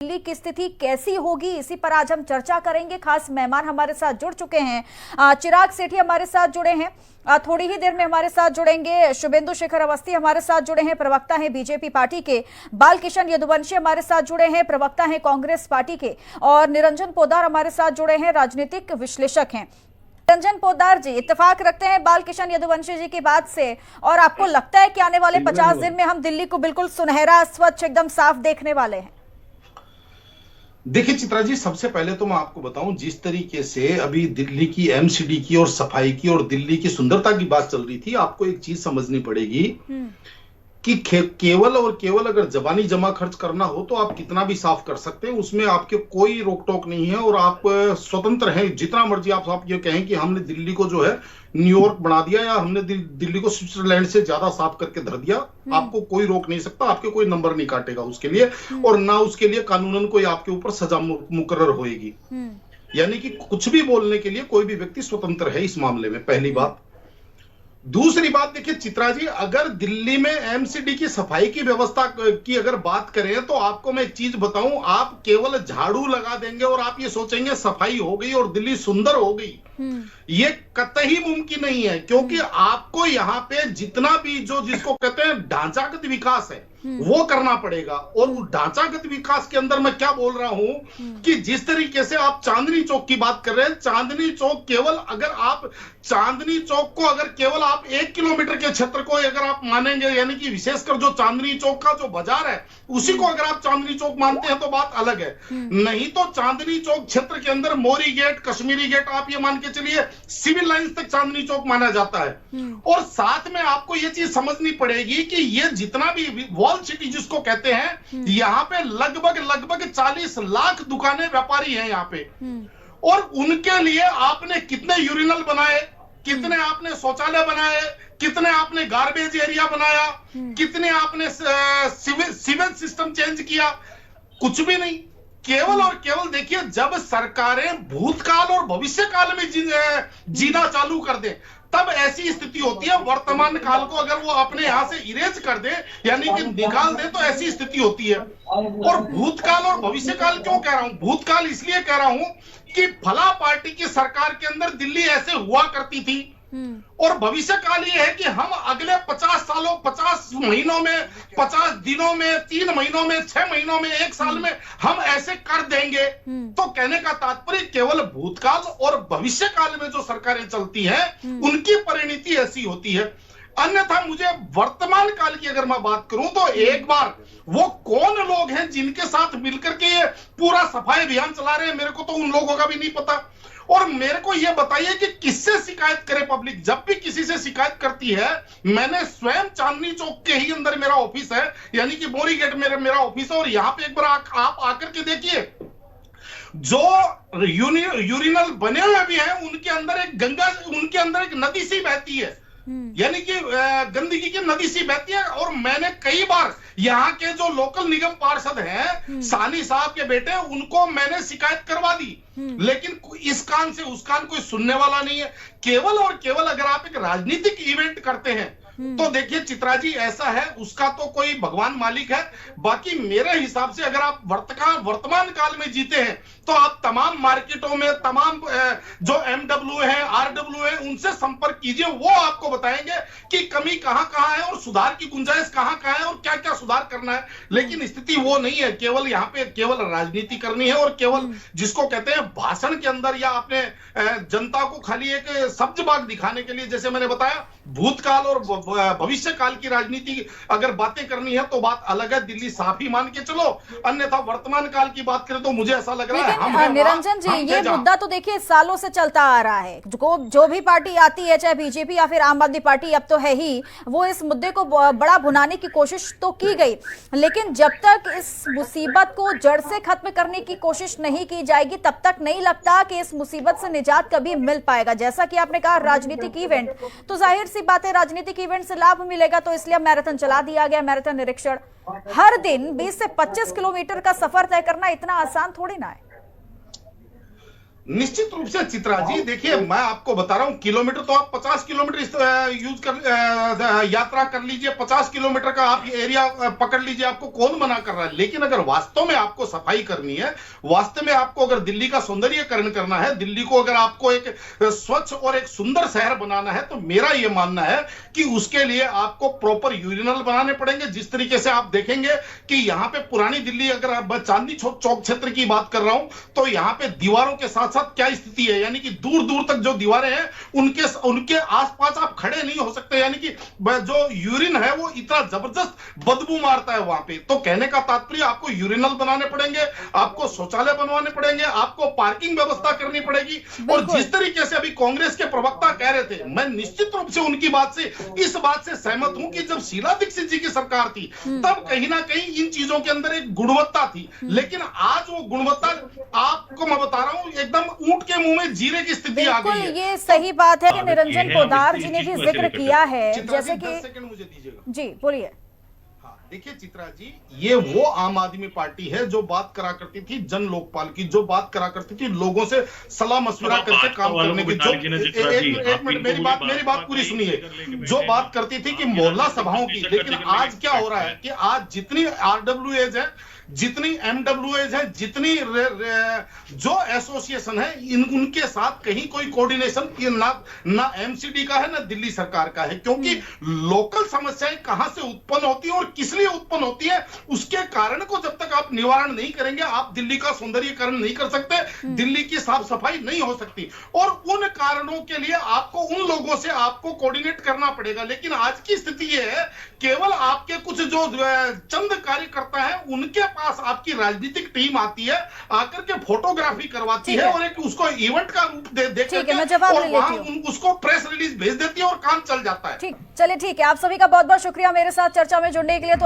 दिल्ली की स्थिति कैसी होगी, इसी पर आज हम चर्चा करेंगे। खास मेहमान हमारे साथ जुड़ चुके हैं। चिराग सेठी हमारे साथ जुड़े हैं, थोड़ी ही देर में हमारे साथ जुड़ेंगे। शुभेंदु शेखर अवस्थी हमारे साथ जुड़े हैं, प्रवक्ता हैं बीजेपी पार्टी के। बालकिशन यदुवंशी हमारे साथ जुड़े हैं, प्रवक्ता हैं कांग्रेस पार्टी के। और निरंजन पोद्दार हमारे साथ जुड़े हैं, राजनीतिक विश्लेषक हैं। निरंजन पोद्दार जी, इत्तेफाक रखते हैं बालकिशन यदुवंशी जी की बात से, और आपको लगता है कि आने वाले 50 दिन में हम दिल्ली को बिल्कुल सुनहरा, स्वच्छ, एकदम साफ देखने वाले हैं? देखिए चित्रा जी, सबसे पहले तो मैं आपको बताऊं, जिस तरीके से अभी दिल्ली की एमसीडी की और सफाई की और दिल्ली की सुंदरता की बात चल रही थी, आपको एक चीज समझनी पड़ेगी कि केवल और केवल अगर जबानी जमा खर्च करना हो तो आप कितना भी साफ कर सकते हैं, उसमें आपके कोई रोक टोक नहीं है और आप स्वतंत्र हैं। जितना मर्जी आप ये कहें कि हमने दिल्ली को जो है न्यूयॉर्क बना दिया या हमने दिल्ली को स्विट्जरलैंड से ज्यादा साफ करके धर दिया, आपको कोई रोक नहीं सकता, आपके कोई नंबर नहीं काटेगा उसके लिए, और ना उसके लिए कानूनन कोई आपके ऊपर सजा मुकर्रर होएगी। यानी कि कुछ भी बोलने के लिए कोई भी व्यक्ति स्वतंत्र है इस मामले में, पहली बात। दूसरी बात, देखिए चित्रा जी, अगर दिल्ली में एमसीडी की सफाई की व्यवस्था की अगर बात करें तो आपको मैं एक चीज बताऊं, आप केवल झाड़ू लगा देंगे और आप ये सोचेंगे सफाई हो गई और दिल्ली सुंदर हो गई, ये कतई मुमकिन नहीं है। क्योंकि आपको यहाँ पे जितना भी जो जिसको कहते हैं ढांचागत विकास है वो करना पड़ेगा। और ढांचागत विकास के अंदर मैं क्या बोल रहा हूं कि जिस तरीके से आप चांदनी चौक की बात कर रहे हैं, चांदनी चौक केवल अगर आप चांदनी चौक को अगर केवल आप 1 किलोमीटर के क्षेत्र को अगर आप मानेंगे, यानी कि विशेषकर जो चांदनी चौक का जो बाजार है उसी को अगर आप चांदनी चौक मानते हैं तो बात अलग है। नहीं तो चांदनी चौक क्षेत्र के अंदर मोरी गेट, कश्मीरी गेट, आप ये मान के चलिए सिविल लाइंस तक चांदनी चौक माना जाता है। और साथ में आपको ये चीज समझनी पड़ेगी कि ये जितना भी वॉल सिटी जिसको कहते हैं, यहाँ पे लगभग 40 लाख दुकानें व्यापारी हैं यहाँ पे, और उनके लिए आपने कितने यूरिनल बनाए, कितने आपने शौचालय बनाए, कितने आपने गार्बेज एरिया बनाया, कितने आपने सीवेज सिस्टम चेंज किया? कुछ भी नहीं। केवल और केवल देखिए, जब सरकारें भूतकाल और भविष्य काल में जीना चालू कर दे तब ऐसी स्थिति होती है। वर्तमान काल को अगर वो अपने यहां से इरेज कर दे, यानी कि निकाल दे, तो ऐसी स्थिति होती है। और भूतकाल और भविष्य काल क्यों कह रहा हूं? भूतकाल इसलिए कह रहा हूं कि फला पार्टी की सरकार के अंदर दिल्ली ऐसे हुआ करती थी, और भविष्य काल ये है कि हम अगले 50 सालों, 50 महीनों में, 50 दिनों में, 3 महीनों में, 6 महीनों में, 1 साल में हम ऐसे कर देंगे। तो कहने का तात्पर्य केवल भूतकाल और भविष्य काल में जो सरकारें चलती हैं उनकी परिणति ऐसी होती है। अन्यथा मुझे वर्तमान काल की अगर मैं बात करूं तो एक बार वो कौन लोग हैं जिनके साथ मिलकर के ये पूरा सफाई अभियान चला रहे हैं, मेरे को तो उन लोगों का भी नहीं पता। और मेरे को यह बताइए कि किससे शिकायत करे पब्लिक? जब भी किसी से शिकायत करती है, मैंने स्वयं चांदनी चौक के ही अंदर मेरा ऑफिस है, यानी कि बोरी गेट मेरा ऑफिस है, और यहां पे एक बार आप आकर के देखिए, जो यूरिनल बने हुए भी हैं उनके अंदर एक गंगा, उनके अंदर एक नदी सी बहती है, यानी कि गंदगी की नदी सी बहती है। और मैंने कई बार यहाँ के जो लोकल निगम पार्षद हैं, सानी साहब के बेटे, उनको मैंने शिकायत करवा दी, लेकिन इस कान से उस कान कोई सुनने वाला नहीं है। केवल और केवल अगर आप एक राजनीतिक इवेंट करते हैं तो देखिए चित्रा जी, ऐसा है, उसका तो कोई भगवान मालिक है। बाकी मेरे हिसाब से अगर आप वर्तमान काल में जीते हैं तो आप तमाम मार्केटों में, तमाम जो एमडब्ल्यू है, आरडब्ल्यू है, उनसे संपर्क कीजिए, वो आपको बताएंगे कि कमी कहां कहां है और सुधार की गुंजाइश कहां कहां है और क्या क्या सुधार करना है। लेकिन स्थिति वो नहीं है। केवल यहाँ पे केवल राजनीति करनी है, और केवल जिसको कहते हैं भाषण के अंदर या अपने जनता को खाली एक सब्ज बाग दिखाने के लिए, जैसे मैंने बताया, भूतकाल और भविष्य काल की राजनीति अगर बातें करनी है तो बात अलग है, दिल्ली साफ ही मान के चलो। अन्यथा वर्तमान काल की बात करें तो मुझे ऐसा लग रहा है निरंजन जी, ये मुद्दा तो देखिए सालों से चलता आ रहा है। जो भी पार्टी आती है, चाहे बीजेपी या फिर आम आदमी पार्टी, अब तो है ही, वो इस मुद्दे को बड़ा भुनाने की कोशिश तो की गई, लेकिन जब तक इस मुसीबत को जड़ से खत्म करने की कोशिश नहीं की जाएगी तब तक नहीं लगता कि इस मुसीबत से निजात कभी मिल पाएगा। जैसा कि आपने कहा राजनीतिक इवेंट, तो जाहिर सी बात है राजनीतिक इवेंट से लाभ मिलेगा, तो इसलिए मैराथन चला दिया गया। मैराथन निरीक्षण हर दिन 20 से 25 किलोमीटर का सफर तय करना इतना आसान थोड़ी ना है। निश्चित रूप से चित्रा जी, देखिए मैं आपको बता रहा हूं, किलोमीटर तो आप 50 किलोमीटर यूज कर यात्रा कर लीजिए, 50 किलोमीटर का आप एरिया पकड़ लीजिए, आपको कौन मना कर रहा है। लेकिन अगर वास्तव में आपको सफाई करनी है, वास्तव में आपको अगर दिल्ली का सौंदर्यीकरण करना है, दिल्ली को अगर आपको एक स्वच्छ और एक सुंदर शहर बनाना है, तो मेरा यह मानना है कि उसके लिए आपको प्रॉपर यूरिनल बनाने पड़ेंगे। जिस तरीके से आप देखेंगे कि यहां पे पुरानी दिल्ली, अगर आप चांदनी चौक क्षेत्र की बात कर रहा हूं, तो यहां पे दीवारों के साथ क्या स्थिति है, यानी कि दूर दूर तक जो दीवारें हैं उनके आसपास आप खड़े नहीं हो सकते, यानी कि जो यूरिन है वो इतना जबरदस्त बदबू मारता है वहां पे। तो कहने का तात्पर्य, आपको यूरिनल बनाने पड़ेंगे, आपको शौचालय बनवाने पड़ेंगे, आपको पार्किंग व्यवस्था करनी पड़ेगी। और जिस तरीके से अभी कांग्रेस के प्रवक्ता कह रहे थे, मैं निश्चित रूप से उनकी बात से, इस बात से सहमत हूं कि जब शीला दीक्षित जी की सरकार थी तब कहीं ना कहीं इन चीजों के अंदर एक गुणवत्ता थी, लेकिन आज वो गुणवत्ता, आपको मैं बता रहा हूं, एकदम ऊंट के मुंह में जीरे की स्थिति आ गई है। ये सही बात है कि निरंजन पोद्दार जी ने भी जिक्र किया है, जैसे कि 10 सेकंड मुझे दीजिएगा जी, बोलिए। देखिए चित्रा जी, ये वो आम आदमी पार्टी है जो बात करा करती थी जन लोकपाल की, जो बात करा करती थी लोगों से सलाह मशविरा करके काम करने की। जो एक मिनट, मेरी बात पूरी सुनिए। जो बात करती थी कि मोहल्ला सभाओं की, लेकिन आज क्या हो रहा है कि आज जितनी RWAs है, जितनी MWAs है, जितनी जो एसोसिएशन है, उनके साथ कहीं कोई कोऑर्डिनेशन ना MCD का है, ना दिल्ली सरकार का है। क्योंकि लोकल समस्याएं कहां से उत्पन्न होती है और किस लिए उत्पन्न होती है, उसके कारण को जब तक आप निवारण नहीं करेंगे, आप दिल्ली का सौंदर्यीकरण नहीं कर सकते, दिल्ली की साफ सफाई नहीं हो सकती। और उन कारणों के लिए आपको उन लोगों से आपको कोऑर्डिनेट करना पड़ेगा। लेकिन आज की स्थिति यह है, केवल आपके कुछ जो चंद कार्यकर्ता है, उनके पास आपकी राजनीतिक टीम आती है, आकर के फोटोग्राफी करवाती है और एक उसको इवेंट का रूप दे करके और वहां उसको प्रेस रिलीज भेज देती है और काम चल जाता है। ठीक, चलिए ठीक है, आप सभी का बहुत बहुत शुक्रिया मेरे साथ चर्चा में जुड़ने के लिए। तो